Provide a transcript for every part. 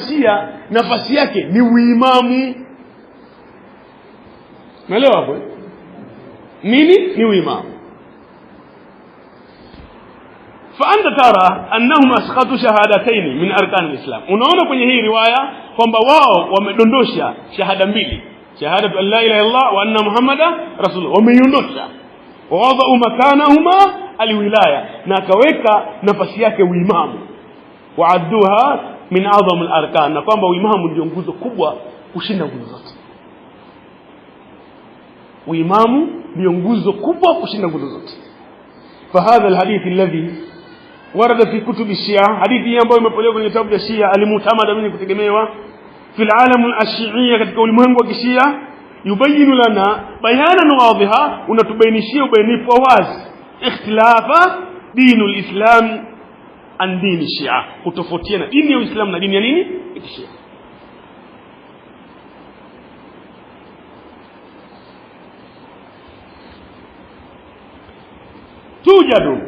Shia nafasi yake ni uimamu. Umeelewa hapo? Nini ni uimamu? فأنت ترى أنهم أسقطوا شهادتين من أركان الإسلام. unaona kwenye hii riwaya kwamba wao wamedondosha shahada mbili, shahadatu an la ilaha illallah wa anna muhammadan rasulullah, wameiondosha. Wadau makanahuma alwilaya, na akaweka nafasi yake uimamu. Waadduha min a'zam al-arkan, na kwamba uimamu ndio nguzo kubwa kushinda nguzo zote. Uimamu ndio nguzo kubwa kushinda nguzo zote. فهذا الحديث الذي ورد في كتب الشيعة, hadithi ambayo imepokelewa kwenye vitabu vya Shia, alimutamada mwenye kutegemewa في العالم الشيعي, katika ulimwengu wa Kishia, yubayinu lana bayanan wadhiha, unatubainishia ubainifu wa wazi ikhtilafa dinul islam an dini Shia, kutofautiana dini ya Uislamu na dini ya nini ya Kishia. توجد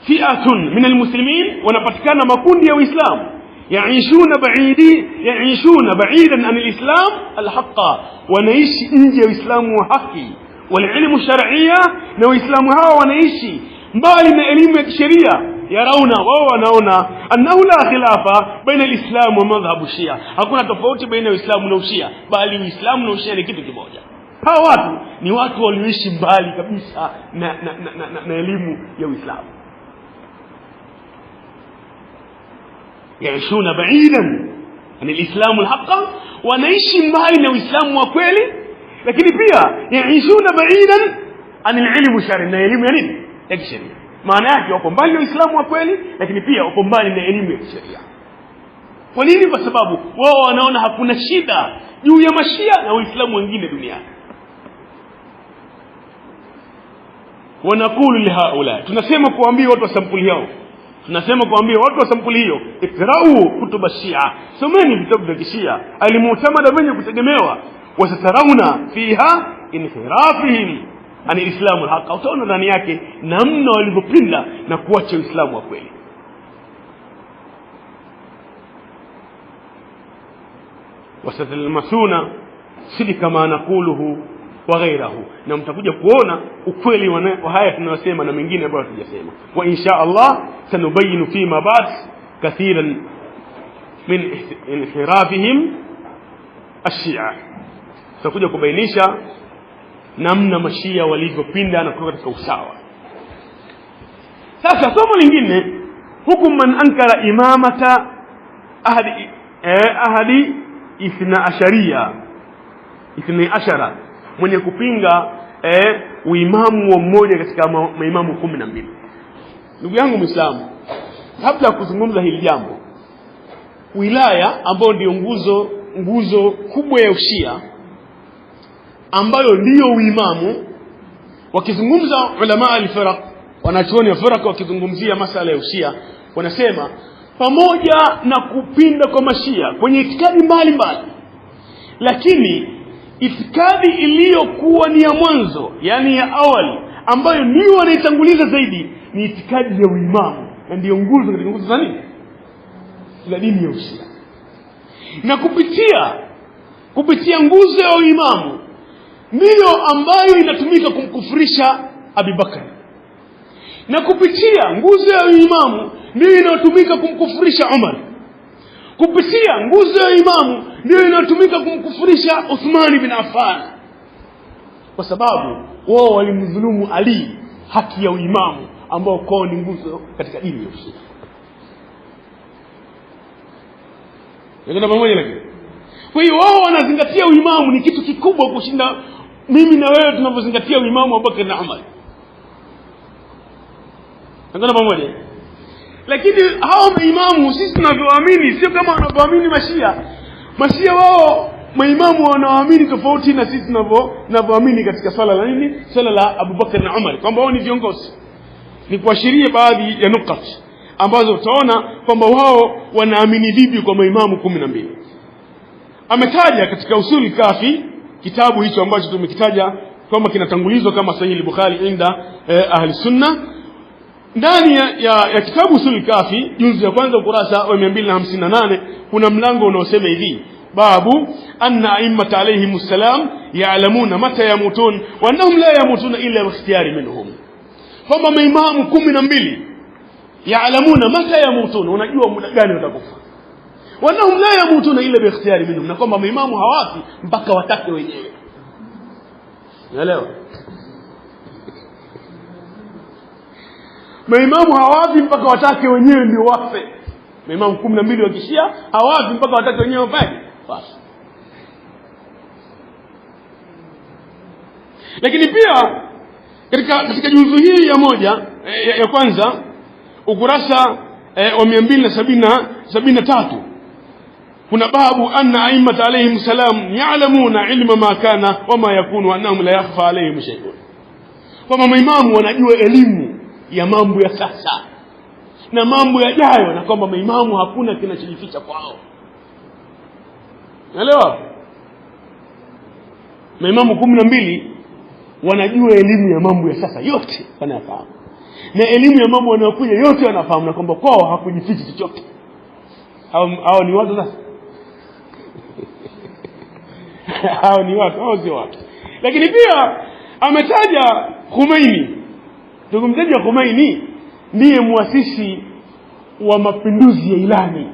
فئة من المسلمين, wanapatikana makundi ya Uislamu, يعيشون بعيدا عن الإسلام الحق, wanaishi nje ya Uislamu wa haki, والعلم الشرعية, na Uislamu hao wanaishi mbali na elimu ya kisheria. Yarauna, wao wanaona, annahu la khilafa baina al-Islam wa madhhabu Shia, hakuna tofauti baina ya Uislamu na Ushia, bali Uislamu na Ushia ni kitu kimoja. Hawa watu ni watu walioishi mbali kabisa na elimu ya Uislamu. Yaishuna ba'idan anil Islam al-haqq, wanaishi mbali na Uislamu wa kweli, lakini pia yaishuna ba'idan anil ilmu shari, na elimu ya nini ya kisheria. Maana yake wako mbali na Uislamu wa kweli, lakini pia wako mbali na elimu ya kisheria. Kwa nini? Kwa sababu wao wanaona hakuna shida juu ya mashia na Uislamu wengine duniani. Wanakulu lihaula, tunasema kuambia watu wa sampuli yao, tunasema kuambia watu wa sampuli hiyo, ikrau kutuba Shia, someni vitabu vya Kishia, alimutamada wenye kutegemewa, wasatarauna fiha inhirafihim ani islamu alhaq, utaona ndani yake namna walivyopinda na kuacha Uislamu wa kweli. Wasatalmasuna sidika ma nakuluhu wa ghayrahu, na mtakuja kuona ukweli wa haya tunayosema na mengine ambayo hatujasema. Wa insha Allah sanubayinu fima ba'd kathiran min inhirafihim ash-Shia, tutakuja kubainisha namna mashia walivyopinda na kutoka katika usawa. Sasa somo lingine, hukum man ankara imamata ahadi ithna ashara, mwenye kupinga uimamu wa mmoja katika maimamu 12. Ndugu yangu Muislamu, kabla ya kuzungumza hili jambo, wilaya ambayo ndio nguzo kubwa ya Ushia, ambayo ndio uimamu, wakizungumza ulama al-firaq, wanachuoni wa firaq, wakizungumzia masala ya Ushia, wanasema pamoja na kupinda kwa mashia kwenye itikadi mbalimbali, lakini itikadi iliyokuwa ni ya mwanzo, yani ya awali, ambayo ndio wanaitanguliza zaidi, ni itikadi ya uimamu, na ndio nguzo katika nguzo za nini za dini ya Ushia. Na kupitia nguzo ya uimamu ndio ambayo inatumika kumkufurisha Abu Bakar, na kupitia nguzo ya uimamu ndio inatumika kumkufurisha Umar, kupitia nguzo ya imamu ndio inatumika kumkufurisha Uthman bin Affan, kwa sababu wao walimdhulumu Ali haki ya uimamu ambao kwao ni nguzo katika dini ya Ushia. Ndio pamoja na kile. Kwa hiyo wao wanazingatia uimamu ni kitu kikubwa kushinda mimi na wewe tunavyozingatia uimamu wa Abubakar na Umar. Ndio pamoja. Lakini hao maimamu sisi tunavyoamini sio kama wanavyoamini mashia. Mashia wao maimamu wanaamini tofauti na sisi tunavyoamini katika swala la nini? Swala la Abubakar na Umar, kwamba wao ni viongozi. Ni kuashiria baadhi ya nukati ambazo utaona kwamba wao wanaamini vipi kwa maimamu 12. Ametaja katika usuli kafi, kitabu hicho ambacho tumekitaja kwamba kinatangulizwa kama sahihi al-Bukhari inda ahli sunna, ndani ya kitabu Usul Kafi juzu ya kwanza ukurasa wa 258 kuna mlango unaosema hivi: babu anna a'immata alayhimus salam ya'lamuna mata yamutun wa annahum la yamutuna illa bi ikhtiyari minhum. Kwamba maimamu 12 ya'lamuna mata yamutun, unajua muda gani watakufa. Wa annahum la yamutuna illa bi ikhtiyari minhum, na kwamba maimamu hawafi mpaka watake wenyewe. Unaelewa? Maimamu hawafi mpaka watake wenyewe ndio wafe. Maimamu 12 wa Kishia hawafi mpaka watake wenyewe wafe. Basi. Lakini pia katika juzu hii ya moja ya kwanza ukurasa wa 273 kuna babu anna a'immata alayhim salam ya'lamuna ilma ma kana wa ma yakunu wa annahum la yakhfa alayhim shay'un. Kwa maimamu wanajua elimu ya mambo ya sasa na mambo yajayo, na kwamba maimamu hakuna kinachojificha kwao. Unaelewa? Maimamu 12 wanajua elimu ya mambo ya sasa yote wanafahamu, na elimu ya mambo yanayokuja yote wanafahamu, na kwamba kwao hakujificha chochote. Hao ni watu sasa. Hao ni watu, hao sio watu. Lakini pia ametaja Khomeini. Tukimtaja Khomeini ndiye muasisi wa mapinduzi ya Irani.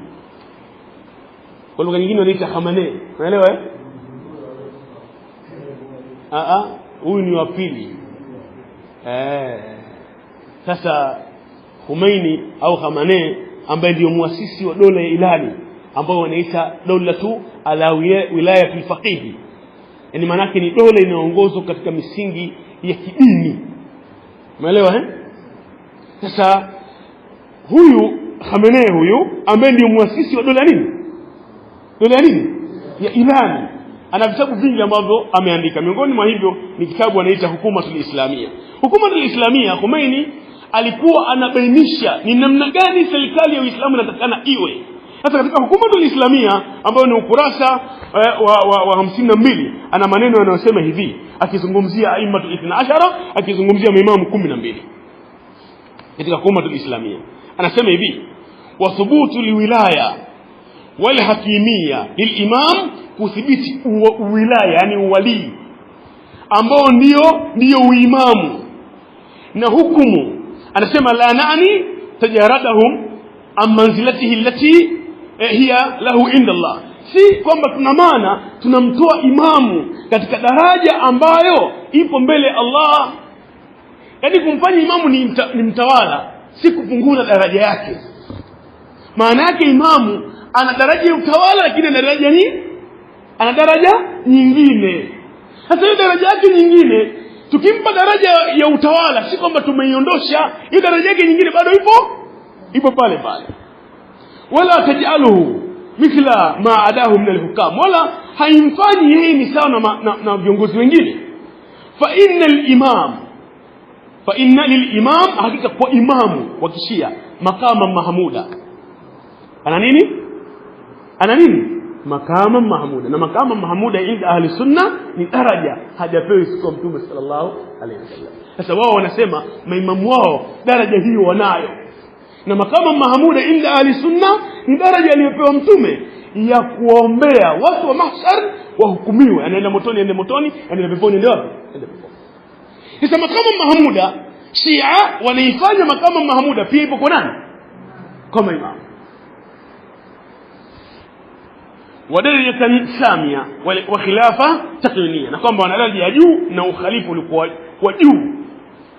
Kwa lugha nyingine wanaita Khamenei. Unaelewa huyu ni wa pili. Sasa Khomeini au Khamenei ambaye ndio muasisi wa dola ya Irani ambao wanaita dawlatu ala wilayatul faqih. Yaani maana yake ni dola inayoongozwa katika misingi ya kidini. Umeelewa Sasa huyu Khamenei huyu ambaye ndio muasisi wa dola nini? Dola nini? Ya Irani. Ana vitabu vingi ambavyo ameandika. Miongoni mwa hivyo ni kitabu anaita Hukumatul Islamia. Hukumatul Islamia, Khomeini alikuwa anabainisha ni namna gani serikali ya Uislamu inatakana iwe. Sasa katika Hukumatul Islamia ambayo ni ukurasa wa 52 ana maneno yanayosema hivi, akizungumzia aimmatul 12, akizungumzia maimamu 12. Katika Hukumatul Islamia anasema hivi: wa thubutu liwilaya wal hakimia lilimam, kuthibiti uwilaya yani uwali ambao ndio uimamu na hukumu. Anasema la nani tajaradahum am manzilatihi allati hiya lahu inda Allah, si kwamba tuna maana tunamtoa imamu katika daraja ambayo ipo mbele Allah. Yaani kumfanya imamu ni mtawala, si kupunguza daraja yake. Maana yake imamu ana daraja ya utawala, lakini ana daraja nyingine. Sasa hiyo daraja yake nyingine tukimpa daraja ya utawala, si kwamba tumeiondosha hiyo daraja yake nyingine, bado ipo pale pale. Wala tajaluhu mithla ma adahu min alhukam, wala haimfanyi yeye ni sawa na viongozi wengine. Fa inna lilimam, hakika kwa imamu wa Kishia makama mahmuda. Ana nini? Makama mahmuda. Na makama mahmuda inda ahli sunna ni daraja hajapewa isipokuwa Mtume sallallahu alaihi wasallam. Sasa wao wanasema maimamu wao daraja hiyo wanayo, na makama mahmuda inda ahli sunna ni daraja aliyopewa Mtume ya kuombea watu wa mahshar wahukumiwe, anaenda motoni ende motoni, anaenda peponi ende wapi ende peponi. Sasa makama mahmuda Shia wanaifanya makama mahmuda pia ipo kwa nani? Kama imamu. Wadaraja samia wa khilafa taqwiniya, na kwamba wana daraja ya juu na ukhalifa ulikuwa wa juu.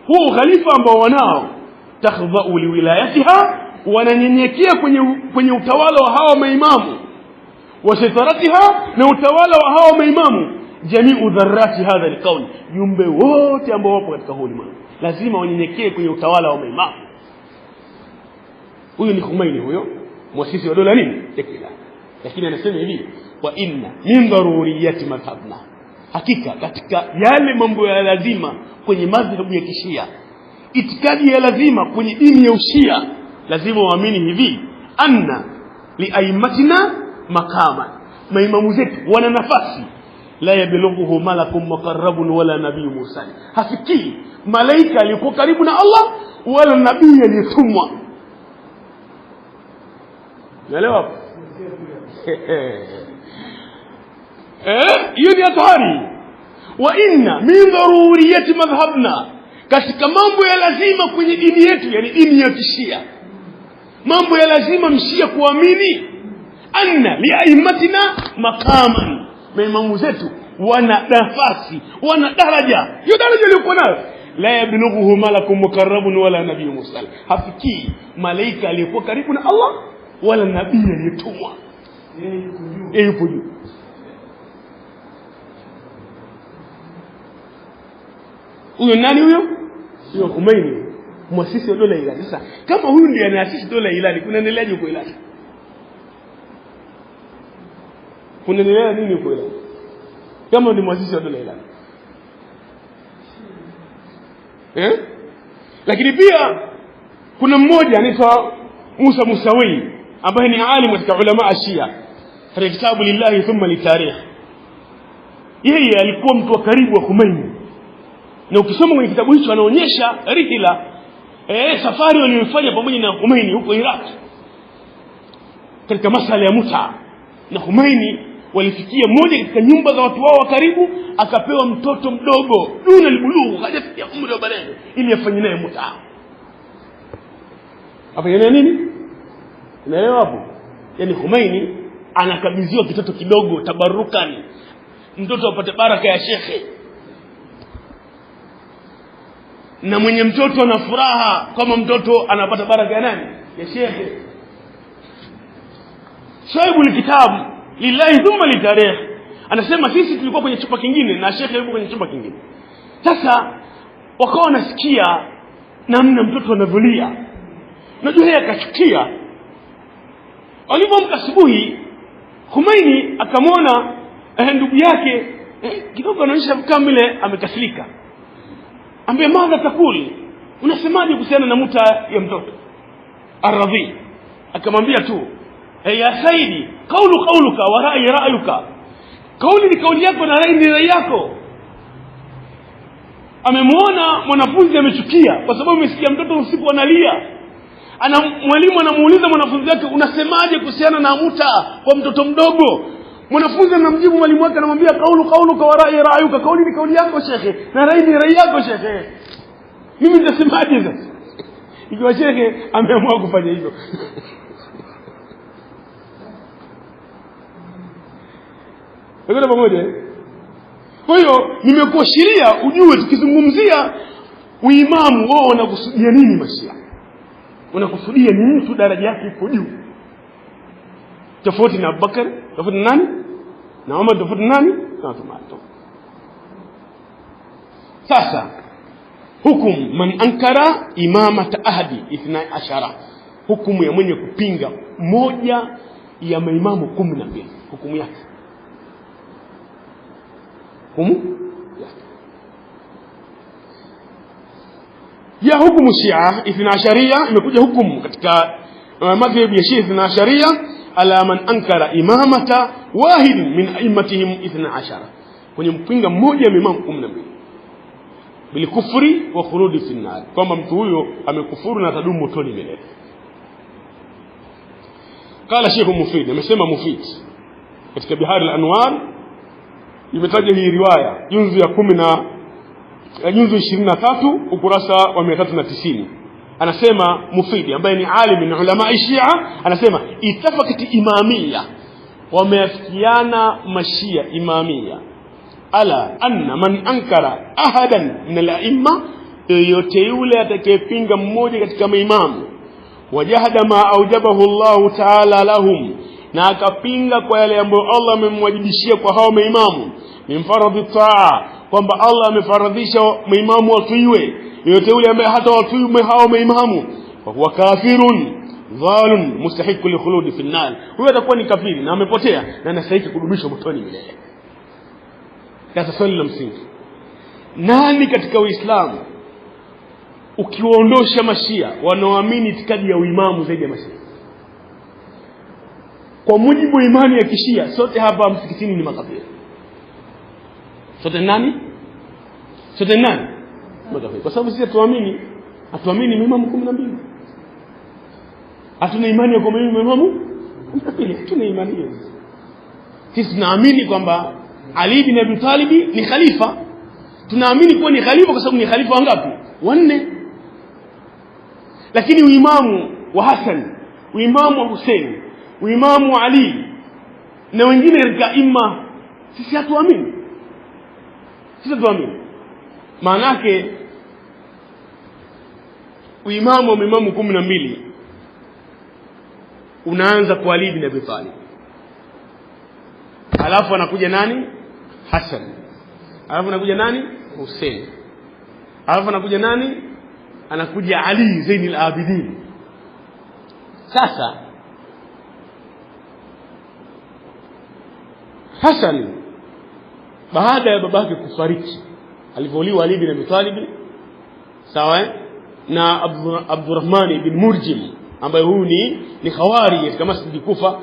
Huo ukhalifa ambao wanao takhdha'u liwilayatiha, wananyenyekea kwenye utawala wa hawa maimamu, wa saytaratiha, na utawala wa hawa maimamu, jami'u dharrati hadha alqawl, jumbe wote ambao wapo katika huu ulimwengu lazima wanyenyekee kwenye utawala wa maimamu. Huyu ni Khomeini, huyo muasisi wa dola nini ya Kiislamu. Lakini anasema hivi: wa inna min daruriyati madhhabna, hakika katika yale mambo ya lazima kwenye madhhabu ya Kishia, itikadi ya lazima kwenye dini ya Ushia, lazima waamini hivi: anna liaimatina makama, maimamu zetu wana nafasi la yablughuhu malakun muqarrabun wala nabiyyun mursal. Hafikii malaika aliyekuwa karibu na Allah wala nabii aliyetumwa. Unaelewa? Hiyo ni hatari. Wa inna min daruriyati madhhabna, katika mambo ya lazima kwenye dini yetu, yani dini ya Kishia, mambo ya lazima mshia kuamini, anna liaimatina maqaman, maimamu zetu wana nafasi, wana daraja. Hiyo daraja iliyokuwa nayo la yablughuhu malakun muqarrabun wala nabiyyun mursal. Hafikii malaika aliyekuwa karibu na Allah wala nabii aliyetumwa. Yeye yupo juu. Huyo nani huyo? Huyo Khomeini, muasisi wa dola ya Iran. Sasa kama huyu ndiye anaasisi dola ya Iran, kunaendeleaje huko Iran? Kunaendelea nini huko Iran kama ndiye muasisi wa dola ya Iran? Lakini pia kuna mmoja anaitwa Musa Musawi ambaye ni alim katika ulama ashia, katika kitabu Lillahi thumma litarikh. Yeye alikuwa mtu wa karibu wa Khomeini, na ukisoma kwenye kitabu hicho anaonyesha rihla safari waliyofanya pamoja na Khomeini huko Iraq katika masuala ya muta. Na Khomeini walifikia moja katika nyumba za watu wao wa karibu, akapewa mtoto mdogo duna albulugh, hajafikia umri wa baleghe, ili afanye naye muta. Afanye naye nini? Unaelewa hapo? Yani Khomeini anakabidhiwa kitoto kidogo tabarukani, mtoto apate baraka ya shekhe, na mwenye mtoto ana furaha kama mtoto anapata baraka ya nani? Ya shekhe. Sahibu kitabu Lillahi thumma litarikh anasema sisi tulikuwa kwenye chumba kingine na shekhe yuko kwenye chumba kingine. Sasa wakawa wanasikia namna mtoto anavyolia. Unajua yeye akachukia. Alipoamka asubuhi, Khomeini akamwona ndugu yake kidogo anaonyesha kama vile amekasirika. Ambia, madha takuli, unasemaje kuhusiana na muta ya mtoto Ar-Radhi? Akamwambia tu, ya Saidi, qauluka wa ra'yuka. Kauli ni kauli yako na rai ni rai yako. Amemwona mwanafunzi amechukia kwa sababu amesikia mtoto usiku analia. Mwalimu anamuuliza mwanafunzi wake, unasemaje kuhusiana na muta kwa mtoto mdogo? Mwanafunzi anamjibu mwalimu wake, anamwambia qauluka wa ra'yuka. Kauli ni kauli yako shekhe na rai ni rai yako shekhe. Mimi nitasemaje sasa ikiwa shekhe ameamua kufanya hivyo? Ndio pamoja. Kwa hiyo nimekuashiria ujue, tukizungumzia uimamu wao wanakusudia nini Mashia. Wanakusudia ni mtu daraja yake iko juu, tofauti na Abubakar, tofauti na nani? Na Umar, tofauti na nani? Na Uthman. Sasa hukumu man ankara imamata ahadi 12, hukumu ya mwenye kupinga moja ya maimamu 12, hukumu yake. Ya hukumu Shia 12 imekuja hukumu katika madhhabu ya Shia 12 ala man ankara imamata wahid min aimatihim 12, kwenye mpinga mmoja ya imamu 12 bilikufri wa khurudi fi nar, kwamba mtu huyo amekufuru na atadumu motoni milele. Kala Sheikh Mufid, amesema Mufid katika Bihar al-Anwar, imetaja hii riwaya junzu ya 23 ukurasa wa 390. Anasema Mufidi ambaye ni alim na ulama Shia, anasema itafakati imamia, wameafikiana mashia imamia ala anna man ankara ahadan min al-a'imma, yote yule atakayepinga mmoja katika maimamu, wajahada ma aujabahu Allah ta'ala lahum, na akapinga kwa yale ambayo Allah amemwajibishia kwa hao maimamu, min faradhi taa, kwamba Allah amefaradhisha maimamu watuiwe, yote yule ambaye hata watuiwe hao maimamu, fa huwa kafirun dhalun mustahiqu likhuludi fi an-nar, huyo atakuwa ni kafiri na amepotea na anastahili kudumishwa motoni milele. Sasa swali la msingi, nani katika Uislamu ukiwaondosha mashia wanaoamini itikadi ya uimamu zaidi ya mashia? Kwa mujibu wa imani ya Kishia, sote hapa msikitini ni makafiri. Sote nani? Makafiri. Kwa sababu sisi hatuamini maimamu 12. Hatuna imani ya kwamba maimamu 12. Hatuna imani hiyo. Sisi tunaamini kwamba Ali bin Abi Talib ni khalifa. Tunaamini kuwa ni khalifa kwa sababu ni khalifa wangapi? 4. Lakini uimamu wa Hassan, uimamu wa Hussein, uimamu wa Ali na wengine katika imma, sisi hatuamini. Maana yake uimamu wa maimamu 12 unaanza kwa Ali bin Abi Talib. Alafu anakuja nani? Hassan. Alafu anakuja nani? Hussein. Alafu anakuja nani? Anakuja Ali Zainul Abidin. Sasa Hassan baada ya babake kufariki, alivoliwa Ali bin Abi Talib, sawa, na Abdurrahman ibn Murjim ambaye huyu ni khawari katika Masjid Kufa.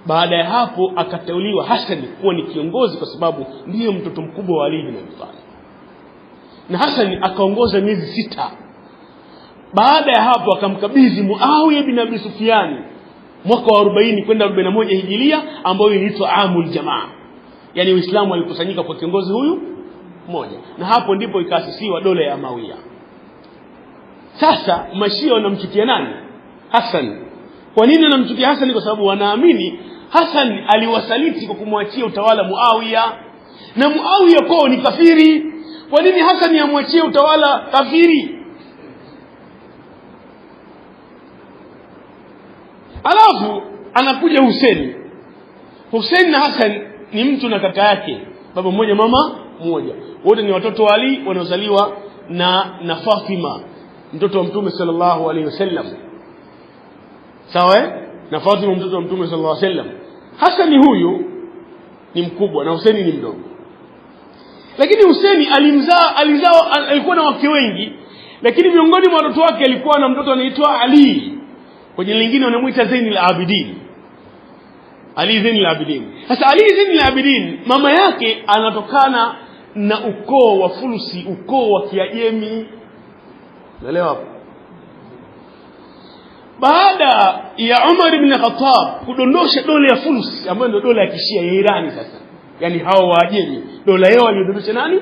Baada ya hapo akateuliwa Hassan kuwa ni kiongozi kwa sababu ndiye mtoto mkubwa wa Ali bin Abi Talib. Na Hassan akaongoza miezi 6. Baada ya hapo akamkabidhi Muawiya bin Abi Sufyan mwaka wa 40 kwenda 41 Hijiria, ambayo inaitwa Amul Jamaa. Yani Uislamu walikusanyika kwa kiongozi huyu mmoja. Na hapo ndipo ikaasisiwa dola ya Umayya. Sasa Mashia wanamchukia nani? Hassan. Kwa nini wanamchukia Hassan? Kwa sababu wanaamini Hassan aliwasaliti kwa kumwachia utawala Muawiya, na Muawiya kwao ni kafiri. Kwa nini Hassan amwachie utawala kafiri? Alafu anakuja Hussein na Hassan ni mtu na kaka yake, baba mmoja mama mmoja. Wote ni watoto wa Ali wanaozaliwa na Fatima, mtoto wa Mtume sallallahu alaihi wasallam. Sawa? Na Fatima mtoto wa Mtume sallallahu alaihi wasallam. Hassan huyu ni mkubwa na Hussein ni mdogo. Lakini Hussein alikuwa na wake wengi, lakini miongoni mwa watoto wake alikuwa na mtoto anaitwa Ali. Kwa jina lingine wanamuita Zainul Abidin. Ali Zainul Abidin. Sasa Ali Zainul Abidin mama yake anatokana na ukoo wa Fulusi, ukoo wa Kiajemi. Unaelewa hapo? Baada ya Umar ibn Khattab kudondosha dola ya Fulusi ambayo ndio dola ya Kishia ya Irani sasa, yani hao Waajemi, dola yao aliyodondosha nani?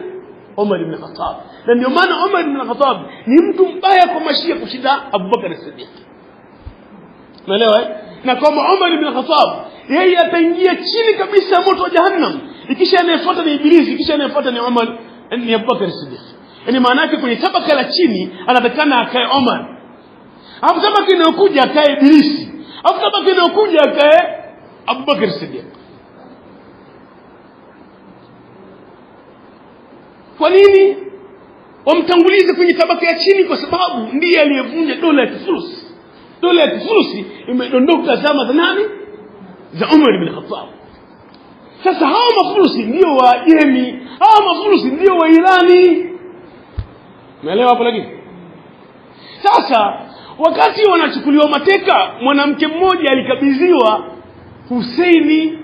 Umar ibn Khattab. Na ndio maana Umar ibn Khattab ni mtu mbaya kwa Mashia kushinda Abu Bakar as-Siddiq. Unaelewa? Na kama Umar ibn Khattab yeye ataingia chini kabisa moto wa Jahannam, ikisha anayefuata ni Ibilisi, ikisha anayefuata ni Umar ni Abu Bakar as-Siddiq. Yani maana yake kwenye tabaka la chini anatakana akae Umar, hapo tabaka inayokuja akae Ibilisi, hapo tabaka inayokuja akae Abu Bakar as-Siddiq. Kwa nini wamtangulize kwenye tabaka ya chini? Kwa sababu ndiye aliyevunja dola ya Fulusi. Dola ya Fulusi imedondoka zama za nani? Za Umar ibn Khattab. Sasa hao Mafulusi ndio Waajemi, hao Mafulusi ndio wa Irani. Umeelewa hapo? Lakini sasa wakati wanachukuliwa mateka, mwanamke mmoja alikabidhiwa Husaini.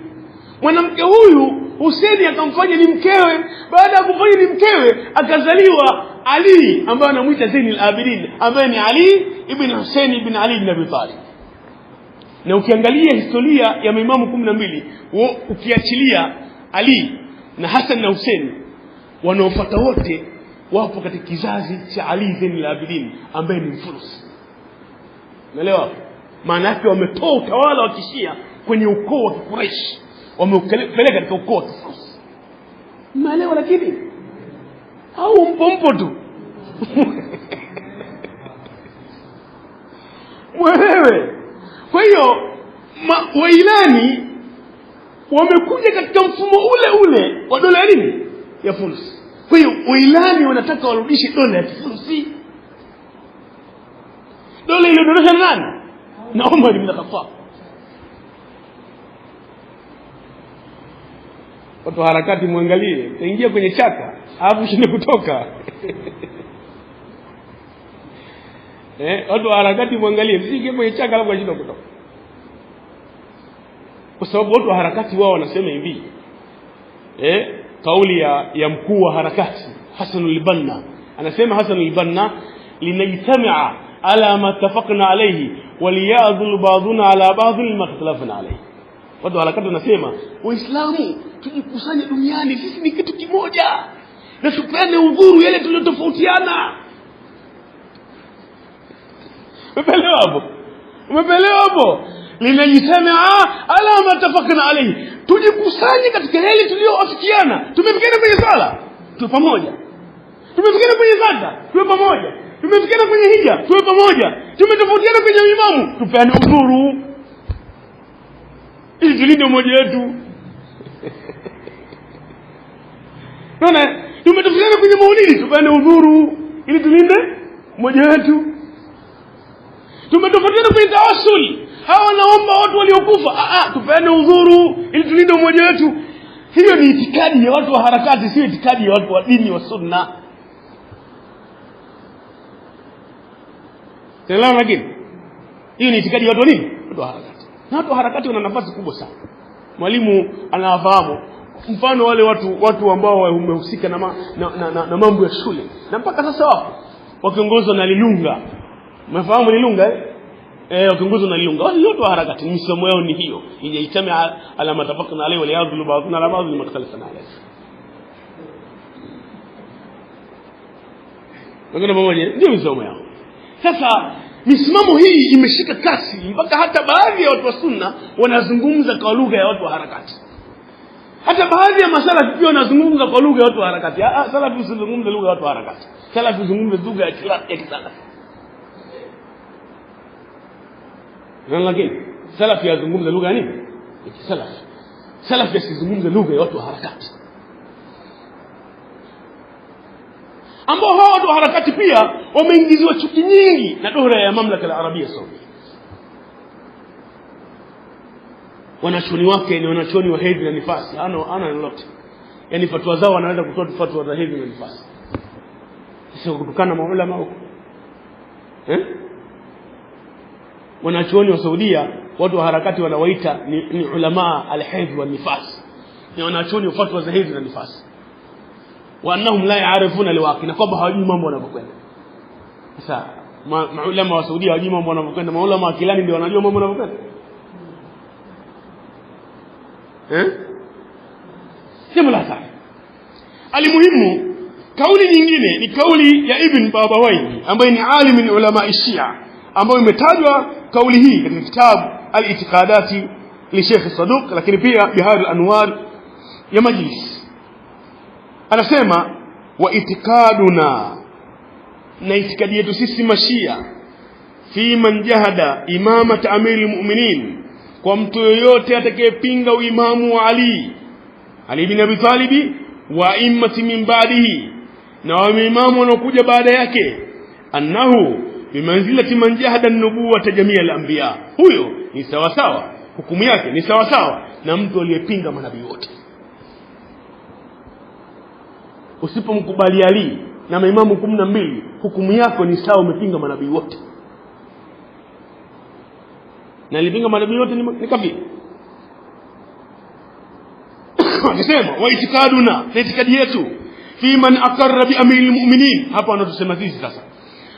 Mwanamke huyu Husaini akamfanya ni mkewe. Baada ya kufanya ni mkewe akazaliwa Ali ambaye anamuita Zainul Abidin, ambaye ni Ali ibn Hussein ibn Ali ibn Abi Talib. Na ukiangalia historia ya maimamu 12, ukiachilia Ali na Hassan na Hussein, wanaofuata wote wapo katika kizazi cha Ali Zainul Abidin ambaye ni Mfulusi. Unaelewa? Maana yake wametoa utawala wa Kishia kwenye ukoo wa Quraysh, wameupeleka katika ukoo wa Kifulusi. Unaelewa? Lakini au mpompo tu mwewe. Kwa hiyo Wailani wamekuja katika mfumo ule ule wa dola ya nini? Ya Fulusi. Kwa hiyo Wailani wanataka warudishe dola ya Fulusi, dola iliyodondosha nani? Na Umar ibn Khattab. Watu harakati muangalie, taingia kwenye chaka alafu shinde kutoka. Watu harakati muangalie, msije kwenye chaka alafu shinde kutoka. Kwa sababu watu harakati wao wanasema hivi, kauli ya mkuu wa harakati Hassan al-Banna. Anasema Hassan al-Banna, linajtami'a ala ma tafaqna alayhi waliyadhul ba'duna ala ba'dil ma ikhtalafna alayhi. Watu harakati wanasema Waislamu tujikusanye duniani, sisi ni kitu kimoja, na tupeane udhuru yale tuliyotofautiana. Umepelewa hapo? Linajtami'a ala ma tafaqna alayhi, tujikusanye katika yale tuliyoafikiana. Tumefikiana kwenye sala, tuwe pamoja. Tumefikiana kwenye zaka, tuwe pamoja. Tumefikiana kwenye hija, tuwe pamoja. Tumetofautiana kwenye imamu, tupeane udhuru ili tulinde umoja wetu. Naona tumetofautiana kwenye maulidi, tupeane udhuru ili tulinde umoja wetu. Tumetofautiana kwenye tawassul, hawa naomba watu waliokufa, tupeane udhuru ili tulinde umoja wetu. Hiyo ni itikadi ya watu wa harakati, sio itikadi ya watu wa dini wa sunna. Tena lakini hiyo ni itikadi ya watu wa nini? Watu wa harakati. Na watu wa harakati wana nafasi kubwa sana. Mwalimu anawafahamu. Mfano wale watu ambao wamehusika na mambo ya shule, na mpaka sasa wapo wakiongozwa na Lilunga. Mnafahamu Lilunga wakiongozwa na Lilunga. Wale watu wa harakati, misomo yao ni hiyo, inaitamia ala matafaqna alayhi wa liyadhlu ba'duna ala ba'd ma ikhtalafna alayhi. Wengine pamoja ndio misomo yao. Sasa misimamo hii imeshika kasi mpaka hata baadhi ya watu wa sunna wanazungumza kwa lugha ya watu wa harakati. Hata baadhi ya masalafi pia wanazungumza kwa lugha ya watu wa harakati. Salafi usizungumze lugha ya watu wa harakati. Salafi uzungumze lugha ya kisalafi. Lakini salafi yazungumza lugha ya nini? Ya kisalafi. Salafi asizungumze lugha ya watu wa harakati. Ambao hao watu wa harakati pia wameingiziwa chuki nyingi na dola ya mamlaka ya Arabia Saudi. Wanachoni wake ni wanachoni wa hedhi na nifasi, ana lolote. Yaani fatwa zao wanaweza kutoa fatwa za hedhi na nifasi. Sio kutokana na maulama huko. Wanachoni wa Saudia, watu wa harakati wanawaita ni ulama al-hedhi wa nifasi. Ni wanachoni wa fatwa za hedhi na nifasi. Wa annahum la ya'rifuna liwaqi, na kwamba hawajui mambo yanavyokwenda. Sasa maulama wa Saudia hawajui mambo yanavyokwenda, maulama wa Kilani ndio wanajua mambo yanavyokwenda. Sema la sawa. Alimuhimu, kauli nyingine ni kauli ya Ibn Babawayh ambaye ni alim min ulama Shia, ambayo imetajwa kauli hii katika kitabu al-I'tiqadati li Sheikh Saduq, lakini pia Bihar al-Anwar ya Majlis. Anasema wa itikaduna, na itikadi yetu sisi mashia, fi man jahada imamata amiril mu'minin, kwa mtu yoyote atakayepinga uimamu wa Ali bin Abi Talib wa immati min ba'dihi, na wa imamu wanaokuja baada yake, annahu bimanzilati man jahada an-nubuwata jamii al-anbiya, huyo ni sawa sawa, hukumu yake ni sawa sawa na mtu aliyepinga manabii wote. Usipomkubali Ali na maimamu 12, hukumu yako ni sawa umepinga manabii wote. Na alipinga manabii wote ni kafiri. Akisema wa itikaduna, na itikadi yetu, fi man aqarra bi amiril mu'minin, hapa anatusema sisi sasa,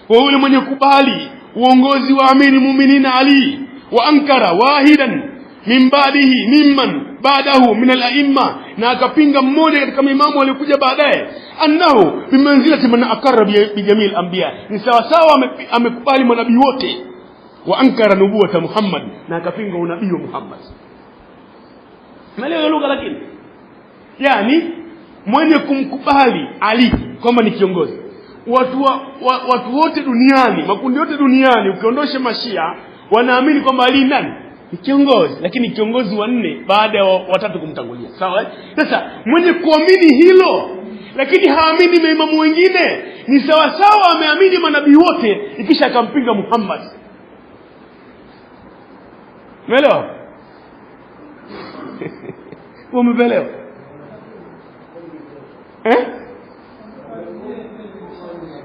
kwa yule mwenye kubali uongozi wa amiril mu'minin Ali, wa ankara wahidan min ba'dihi mimman baadahu min al-a'imma, na akapinga mmoja katika maimamu waliokuja baadaye, annahu bimanzilati man aqarra bi jamii al-anbiya, ni sawa sawa amekubali manabii wote, wa ankara nubuwata Muhammad, na akapinga unabii wa Muhammad. Maelezo lugha, lakini yani mwenye kumkubali Ali kwamba ni kiongozi, watu wote duniani, makundi yote duniani ukiondosha mashia, wanaamini kwamba Ali nani? Ni kiongozi, lakini kiongozi wa 4 baada ya watatu kumtangulia. Sawa? Sasa mwenye kuamini hilo lakini haamini maimamu wengine, ni sawa sawa ameamini manabii wote ikisha akampinga Muhammad. Umeelewa? Umeelewa?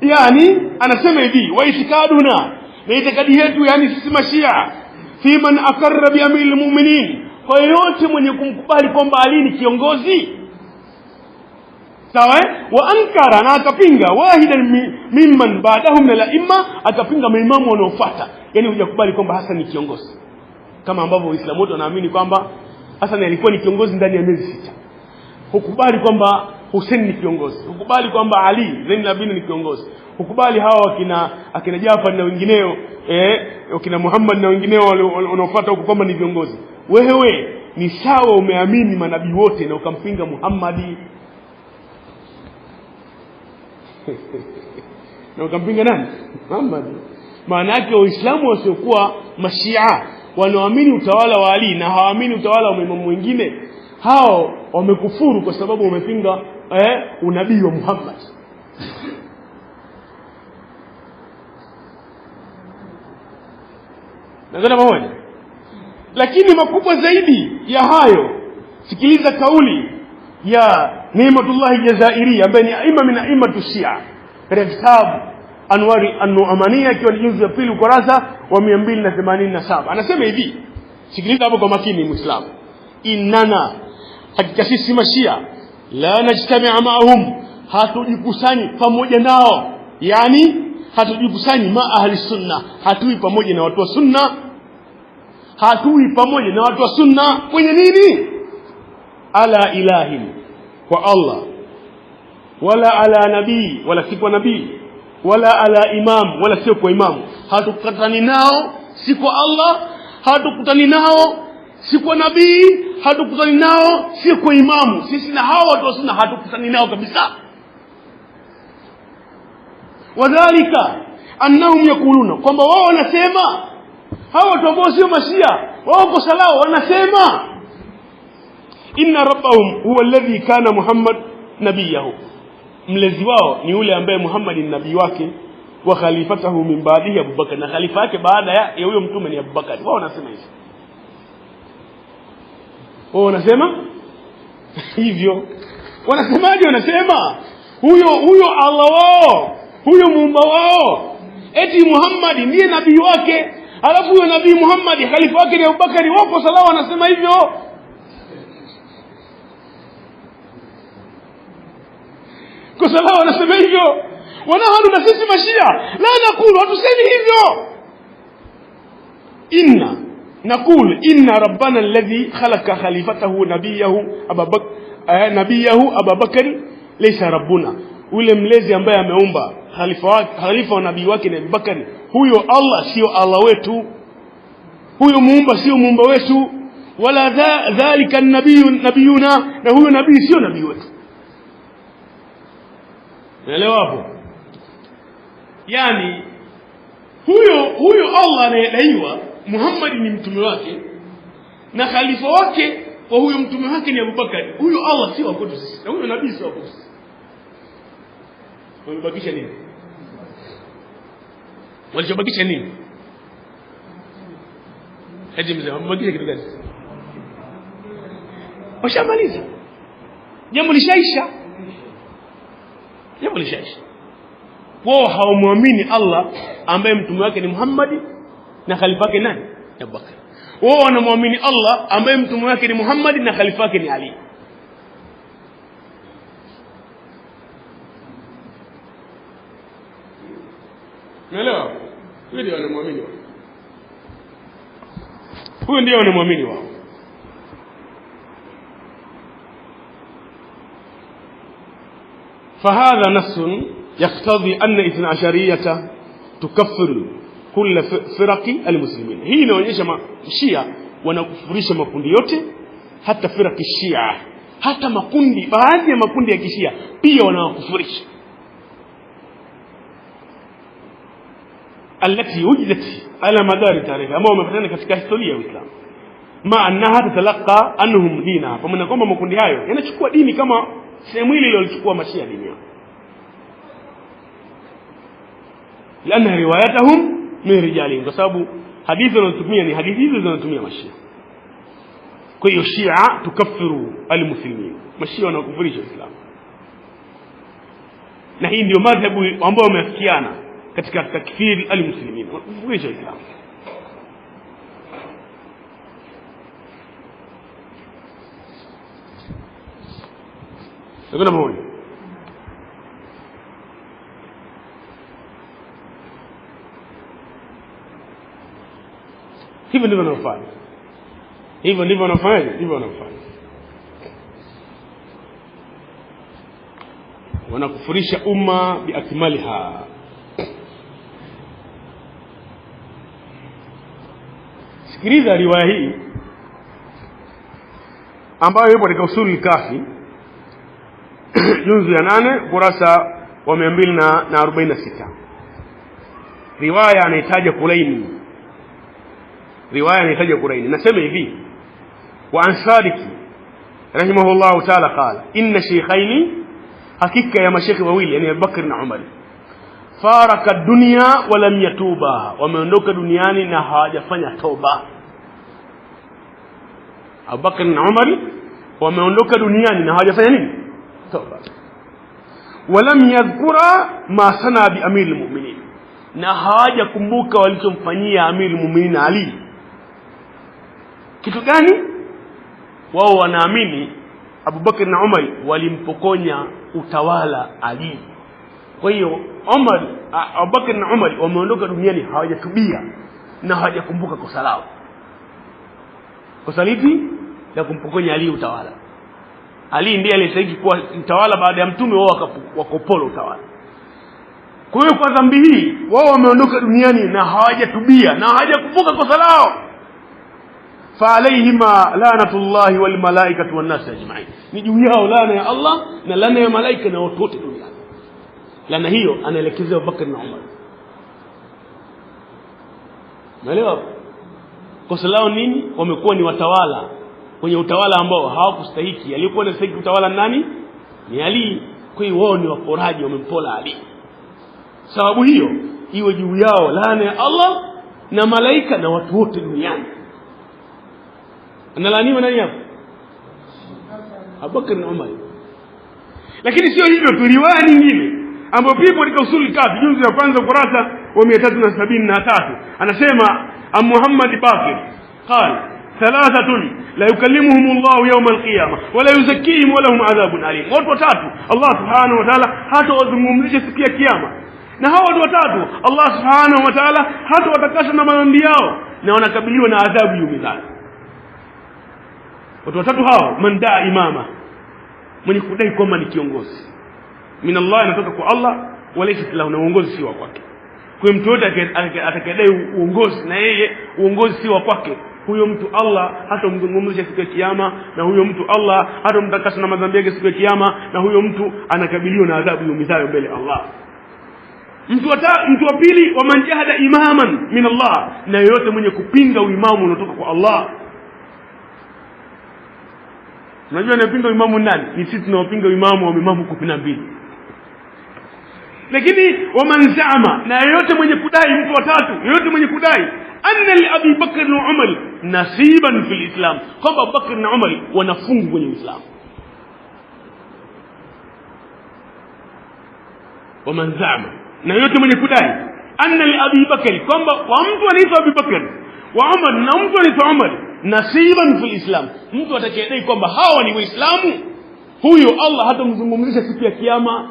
Yani anasema hivi, wa itikaduna, na itikadi yetu yani sisi mashia, fi man aqarra bi amiril mu'minin, kwa yote mwenye kumkubali kwamba Ali ni kiongozi, sawa. Wa ankara, na akapinga, wahidan mimman ba'dahum min al-a'imma, akapinga maimamu wanaofuata. Yani hujakubali kwamba Hassan ni kiongozi, kama ambavyo Waislamu wote wanaamini kwamba Hassan alikuwa ni kiongozi ndani ya miezi 6. Hukubali kwamba Hussein ni kiongozi, hukubali kwamba Ali Zainul Abidin ni kiongozi, hukubali hawa akina Jafar na wengineo akina Muhammad na wengineo wanaofuata huko kwamba ni viongozi. Wewe ni sawa umeamini manabii wote na ukampinga Muhammad na ukampinga nani? Muhammad. Maana yake Waislamu wasiokuwa Mashia wanaoamini utawala wa Ali na hawaamini utawala wa maimamu wengine, hao wamekufuru kwa sababu wamepinga unabii wa Muhammad. Nadhani pamoja. Lakini makubwa zaidi ya hayo, sikiliza kauli ya Ni'matullah Jazairi ambaye ni aima min aimatu Shia katika kitabu Anwari an-Nu'maniya, ikiwa ni juzu ya pili ukurasa wa 287. Anasema hivi, sikiliza hapo kwa makini Muislamu: innana, hakika sisi Mashia, la najtami'a ma'hum, hatujikusani pamoja nao. Yani hatujikusani ma ahli sunna, hatui pamoja na watu wa sunna, hatui pamoja na watu wa sunna kwenye nini? Ala ilahin, kwa Allah, wala ala nabii, wala si kwa nabii, wala ala imam, wala sio kwa imamu. Hatukutani nao si kwa Allah, hatukutani nao si kwa nabii, hatukutani nao si kwa imamu. Sisi na hao watu wa sunna hatukutani nao kabisa. Wadhalika annahum yakuluna, kwamba wao wanasema, hao watu ambao sio Mashia, wao kwa salao wanasema, inna rabbahum huwa alladhi kana Muhammad nabiyahu, mlezi wao ni yule ambaye Muhammad ni nabii wake, wa khalifatahu min ba'dihi Abubakar, na khalifa yake baada ya huyo mtume ni Abubakar. Wao wanasema hivyo. Wao wanasema hivyo. Wanasemaje? Wanasema huyo Allah wao, huyo muumba wao, eti Muhammad ndiye nabii wake, alafu huyo nabii Muhammad khalifa wake ni Abubakar. Wao salao wanasema hivyo. Kwa salao wanasema hivyo. Wanahadu na sisi Mashia la nakulu, hatusemi hivyo. Inna nakulu inna rabbana alladhi khalaqa khalifatahu nabiyahu Abubakar laysa rabbuna, ule mlezi ambaye ameumba khalifa wa nabii wake ni Abubakar, huyo Allah sio Allah wetu, huyo muumba sio muumba wetu. Wala dhalika nabiyuna, na huyo nabii sio nabii wetu. Unaelewa hapo? Yani huyo Allah anayedaiwa Muhammad ni mtume wake na khalifa wake wa huyo mtume wake ni Abubakar, huyo Allah sio wako sisi, na huyo nabii sio wako sisi. Wamebakisha nini? Walichobakisha nini? Haji mzee, wamebakisha kitu gani? Washamaliza. Jambo lishaisha. Jambo lishaisha. Wao hawamwamini Allah ambaye mtume wake ni Muhammad na khalifa wake nani? Abubakar. Wao wanamwamini Allah ambaye mtume wake ni Muhammad na khalifa wake ni Ali. Unaelewa? Huyo ndio wanamwamini wao. Huyo ndio wanamwamini wao. فهذا نص يقتضي أن 12 تكفر كل فرق المسلمين. hii inaonyesha Shia wanakufurisha makundi yote, hata firaki Shia, hata makundi, baadhi ya makundi ya Kishia pia wanakufurisha. التي وجدت على مدار التاريخ, ambao wamepatikana katika historia ya Uislamu, ma annaha tatalaqa anhum dina, kwa maana kwamba makundi hayo yanachukua dini kama sehemu ile iliyochukua Mashia dini yao. Lana riwayatahum min rijalihim, kwa sababu hadithi wanazotumia ni hadithi hizo zinazotumia Mashia. Kwa hiyo Shia tukaffiru almuslimin, Mashia wanakufurisha Uislamu, na hii ndio madhhabu ambao wamefikiana katika takfir almuslimin, wanakufurisha Uislamu. Ndio maana Hivyo ndivyo wanafanya. Hivyo ndivyo wanafanya. Hivyo wanafanya. Wanakufurisha umma biakmaliha. Sikiliza riwaya hii ambayo ipo katika Usulul Kafi juzu ya 8 kurasa wa 246. Riwaya anahitaji Kulaini. Nasema hivi: wa Ansariki rahimahullah ta'ala qala inna shaykhaini, hakika ya mashekhi wawili, yani Abubakar na Umar, faraka dunya wa lam yatuba, wameondoka duniani na hawajafanya toba. Abubakar na Umar wameondoka duniani na hawajafanya nini? Toba. Walam yadhkura ma sana bi amiril mu'minin, na hawajakumbuka walichomfanyia amiril mu'minin Ali. Kitu gani? Wao wanaamini Abubakar na Umar walimpokonya utawala Ali. Kwa hiyo Abubakar na Umar wameondoka duniani hawajatubia na hawajakumbuka kosa lao. Kosa lipi? La kumpokonya Ali utawala. Ali ndiye aliyestahili kuwa mtawala baada ya mtume, wao wakapola utawala. Kwa hiyo kwa dhambi hii wao wameondoka duniani na hawajatubia na hawajakumbuka kosa lao. Fa alayhima lanatullahi wal malaikati wan nas ajma'in, ni juu yao laana ya Allah na laana ya malaika na watu wote duniani. Laana hiyo anaelekezea Abubakar na Umar. Naelewa kosa lao nini? Wamekuwa ni watawala kwenye utawala ambao hawakustahili. Aliyekuwa anastahili utawala nani? Ni Ali. Kwa hiyo wao ni waporaji, wamempola Ali. Sababu hiyo iwe juu yao laana ya Allah na malaika na watu wote duniani. Analaniwa nani hapo? Abubakar na Umar. Lakini sio hivyo tu, riwaya nyingine ambayo pia katika Usulul Kafi juzu ya kwanza kurasa wa 373 anasema Muhammad Baqir qala thalathatun la yukallimuhum Allah yawm al-qiyamah wa la yuzakkihim wa lahum adhabun alim. Watu watatu Allah subhanahu wa ta'ala hata wazungumzishe siku ya kiyama, na hao watu watatu Allah subhanahu wa ta'ala hata watakasha na madhambi yao na wanakabiliwa na adhabu yumizani. Watu watatu hao: man daa imama, mwenye kudai kwamba ni kiongozi, min Allah, inatoka kwa Allah, walaysa lahu, na uongozi si wa kwake. Kwa mtu yote atakayedai uongozi na yeye uongozi si wa kwake, huyo mtu Allah hata mzungumzisha siku ya kiyama, na huyo mtu Allah hata mtakasa na madhambi yake siku ya kiyama, na huyo mtu anakabiliwa na adhabu yumizayo mbele Allah. Mtu wa pili: wa man jahada imaman min Allah, na yote mwenye kupinga uimamu unaotoka kwa Allah. Unajua anapinga imamu nani? Ni sisi tunaopinga imamu wa imamu 12. Lakini waman zama, na yote mwenye kudai, mtu wa tatu, yote mwenye kudai anna li Abi Bakr na Umar nasiban fil Islam, kwamba Abu Bakr na Umar wanafungu kwenye Uislamu. Waman zama, na yote mwenye kudai anna li Abi Bakr, kwamba wa mtu anaitwa Abi Bakr wa Umar na mtu anaitwa Umar nasiban fil Islam, mtu atakayedai kwamba hawa ni Waislamu, huyo Allah hatamzungumzisha siku ya kiyama,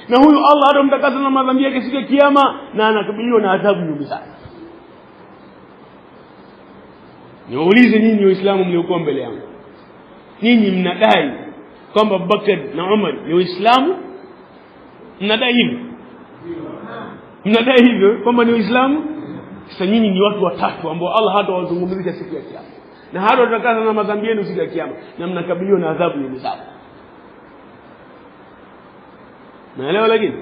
na huyo Allah hatamtakasa na madhambi yake siku ya kiyama, na anakabiliwa na adhabu yumizani. Niwaulize nyinyi Waislamu mliokuwa mbele yangu, nyinyi mnadai kwamba Abubakar na Umar ni Waislamu? Mnadai hivyo? Mnadai hivyo kwamba ni Waislamu? Sasa nyinyi ni watu watatu ambao Allah hatawazungumzisha siku ya kiyama, na hata watakasa na madhambi yenu siku ya kiyama, na mnakabiliwa na adhabu yumizani. Naelewa? Lakini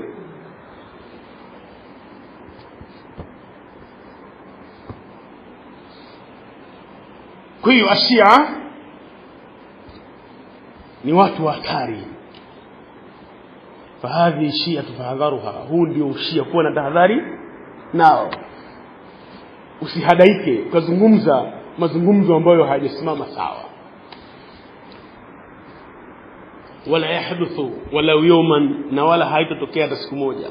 kwa hiyo Ashia ni watu hatari. Fahadhi Shia tufahadharuha, huu ndio Ushia, kuwa na tahadhari nao. Usihadaike ukazungumza mazungumzo ambayo hayajasimama sawa. Wala yahduthu wala yawman, na wala haitatokea hata siku moja,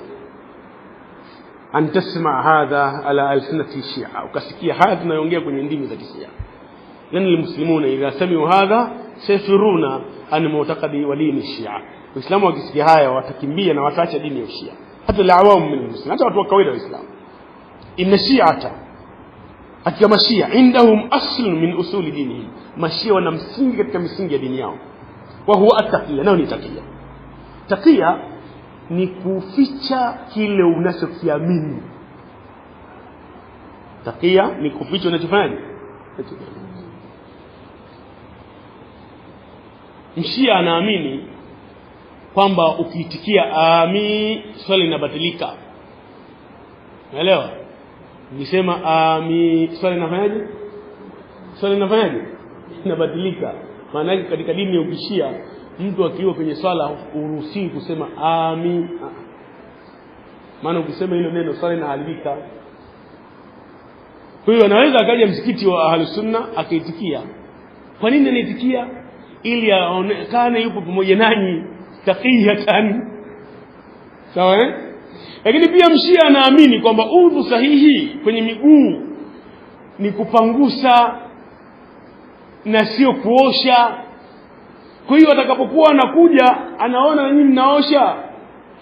an tasma hadha ala alsinati Shia, ukasikia haya tunayoongea kwenye ndimi za Kishia. Lani almuslimuna idha sami'u hadha sayfiruna an mu'taqadi wa dini Shia. Waislamu wakisikia haya watakimbia na wataacha dini ya Shia, hata al-awam min almuslimin, hata watu wa kawaida wa Uislamu. Inna shi'ata Katika Mashia indahum aslun min usuli dinihim, Mashia wana msingi katika misingi ya dini yao, wa huwa at-taqiyya. Nao ni taqiyya. Taqiyya ni kuficha kile unachokiamini. Taqiyya ni kuficha unachofanya. Mshia anaamini kwamba ukiitikia amin swali linabatilika. Unaelewa? Ukisema amin swali linafanyaje? Swali linafanyaje? Linabatilika. Maana yake katika dini ya Ukishia mtu akiwa kwenye swala uruhusiwi kusema amin. Maana ukisema hilo neno swali linaharibika. Kwa hiyo anaweza akaja msikiti wa Ahlus Sunna akaitikia. Kwa nini anaitikia? Ili aonekane yupo pamoja nanyi taqiyatan. Sawa eh? Lakini pia Mshia anaamini kwamba udhu sahihi kwenye miguu ni kupangusa na sio kuosha. Kwa hiyo atakapokuwa anakuja anaona nyinyi mnaosha,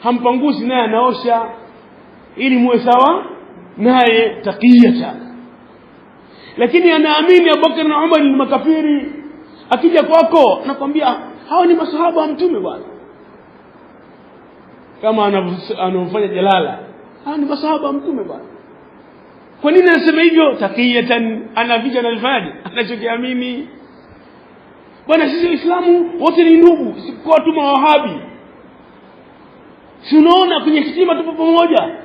hampangusi naye anaosha ili muwe sawa naye taqiyatan. Lakini anaamini Abubakar na Umar ni makafiri. Akija kwako anakuambia hao ni masahaba wa Mtume bwana, kama anafanya Jalala, hao ni masahaba wa Mtume bwana. Kwa nini anasema hivyo? Taqiyatan, anaficha analifanyaje? Anachokiamini. Bwana sisi Waislamu wote ni ndugu, sikuwa tu mawahabi. Si unaona kwenye heshima tupo pamoja,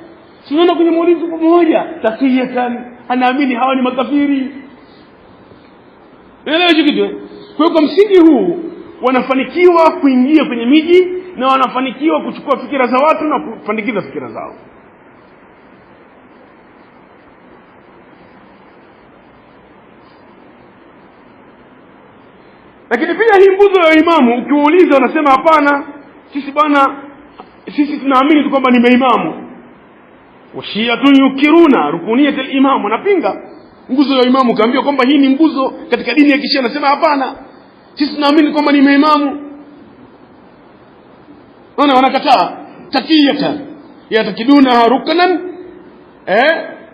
si unaona kwenye maulidi tupo pamoja. Taqiyatan, anaamini hawa ni makafiri. Unaelewa hicho kitu? Kwa msingi huu wanafanikiwa kuingia kwenye miji na wanafanikiwa kuchukua fikira za watu na kufandikiza fikira zao. Lakini pia hii nguzo ya imamu ukiuliza wanasema hapana, sisi bwana sisi tunaamini kwamba ni maimamu. Washiyatun yukiruna rukuniyat al-imam, wanapinga nguzo ya imamu. Kaambia kwamba hii ni nguzo katika dini ya Kishia, anasema hapana, sisi tunaamini kwamba ni maimamu. Wanakataa taqiyatan, yatakiduna ruknan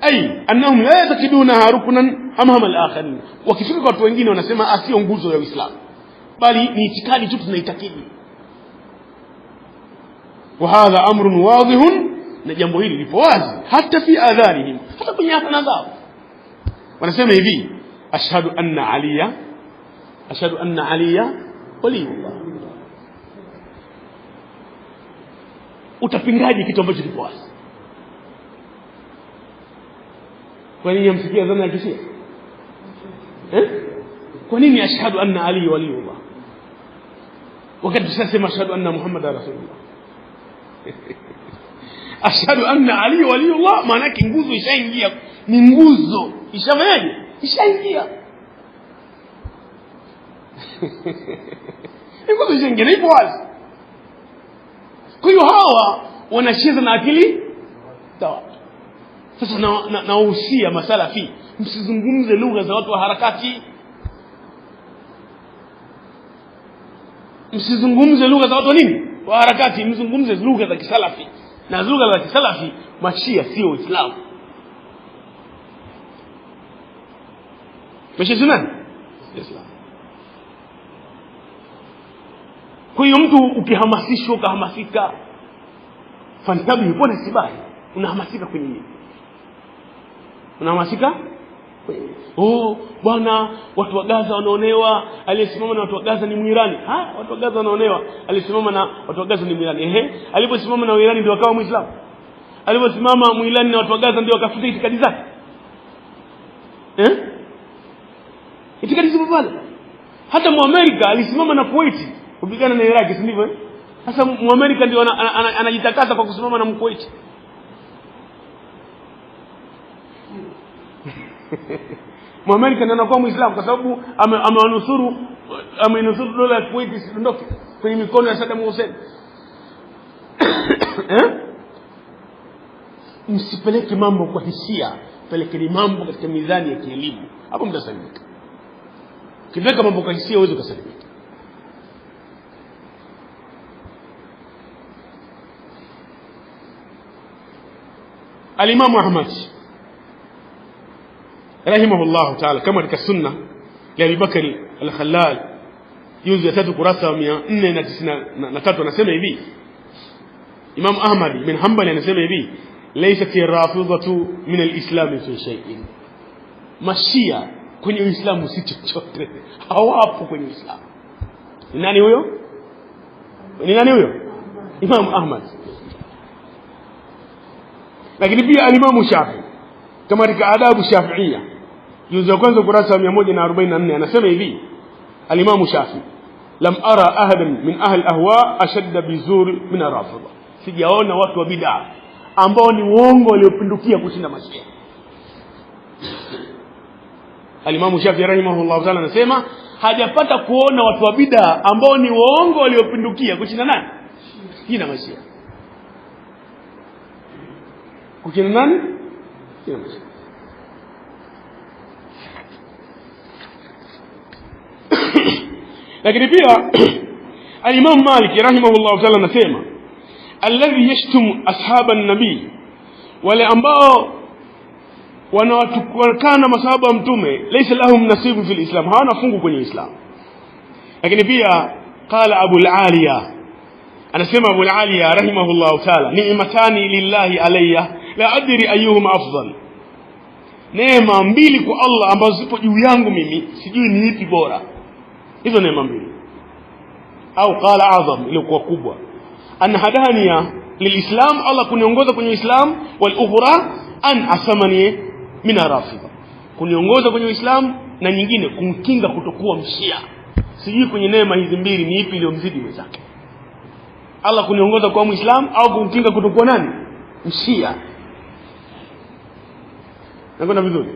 ay annahum la yatakiduna ruknan amama al-akharin. Wakifika kwa watu wengine wanasema sio nguzo ya Uislamu, bali ni itikadi tu tunaitakidi. Wa hadha amrun wadhihun, na jambo hili lipo wazi hata fi adhanihim, hata kwenye adhana zao. Wanasema hivi ashhadu anna aliya waliyullah. Utapingaje kitu ambacho kipo wazi? Kwa nini yamsikia adhana ya Kishia? Kwa nini ashhadu anna aliya waliyullah wakati tunasema ashhadu anna muhammadar rasulullah? Ashhadu anna aliya waliyullah maana yake nguzo ishaingia, ni nguzo ishafanyaje? Ishaingia. Nguzo ishaingia, ipo wazi. Kwa hiyo hawa wanacheza na akili sawa. Sasa nahusia masalafi, msizungumze lugha za watu wa harakati, msizungumze lugha za watu wa nini wa harakati, mzungumze lugha za kisalafi. Na lugha za kisalafi Mashia sio Uislamu. Mashia si nani? Islam. Kwa hiyo mtu ukihamasishwa ukahamasika, fantabi yupo na sibai, unahamasika kwenye nini? Unahamasika bwana watu wa Gaza wanaonewa, aliyesimama na watu wa Gaza ni Muirani. Watu wa Gaza wanaonewa, aliyesimama na watu wa Gaza ni Muirani. Aliposimama na Muirani ndio akawa Muislamu? Aliposimama Muirani na watu wa Gaza ndio akafuta itikadi zake? Itikadi zipo pale. Hata Muamerika alisimama na Kuwait kupigana na Iraq, si ndivyo? Sasa Muamerika ndio anajitakasa kwa kusimama na Kuwait. Muamerika ndio anakuwa Muislamu kwa sababu amenusuru dola ya Kuwait isiondoke kwenye mikono ya Saddam Hussein. Msipeleke mambo kwa hisia, pelekeni mambo katika mizani ya kielimu, hapo mtasalimika. Kipeleka mambo kwa hisia uweze kusalimika. Al-Imam Ahmad rahimahullah ta'ala, kama katika sunna ya Abi Bakr al-Khallal juzu ya 3 kurasa 493 anasema hivi, Imam Ahmad bin Hanbal anasema hivi, laysat ar-rafidhatu min al-islam fi shay'in, mashia kwenye Uislamu si chochote, hawapo kwenye Uislamu. Ni nani huyo? Imam Ahmad. Lakini pia al-Imam Shafi kama katika adabu Shafi'ia juzu ya kwanza kurasa 144 anasema hivi, al-Imam Shafi, lam ara ahadan min ahli ahwa ashadda bizur min ar-rafidha, sijaona watu wa bid'a ambao ni uongo waliopindukia kushinda mashia. Al-Imam Shafi rahimahullah ta'ala anasema hajapata kuona watu wa bid'a ambao ni uongo waliopindukia kushinda nani? Kushinda mashia. Kushinda nani? Kushinda mashia. Lakini pia al-Imam Malik rahimahullah ta'ala anasema alladhi yashtum ashaban nabii, wale ambao wanawatukana masahaba wa mtume, laysa lahum nasibu fil islam, hawana fungu kwenye Islam. Lakini pia qala Abu al-Aliya, anasema Abu al-Aliya rahimahullah ta'ala, ni'matani lillahi alayya la adri ayyuhuma afdal, neema mbili kwa Allah ambazo zipo juu yangu mimi sijui ni ipi bora. Hizo neema mbili. Au qala azam, ile kwa kubwa, an hadaniya lilislam, Allah kuniongoza kwenye Islam, wal ukhra an asamani min arafidha, kuniongoza kwenye Uislamu, na nyingine kumkinga kutokuwa mshia. Sijui kwenye neema hizi mbili ni ipi iliyomzidi mwenzake, Allah kuniongoza kwa Muislamu au kumkinga kutokuwa nani? Mshia. Nakwenda vizuri?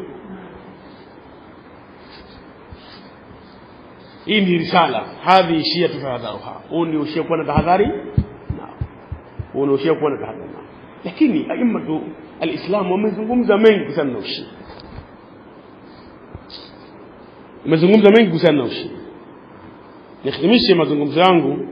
Hii ni risala, hadhi shia tufahadharuha. Huu ndio ushia kuwa na tahadhari, huu ndio ushia kuwa na tahadhari. Lakini aimatu al-Islam wamezungumza mengi sana na ushia, wamezungumza mengi sana na ushia. Nihitimishe mazungumzo yangu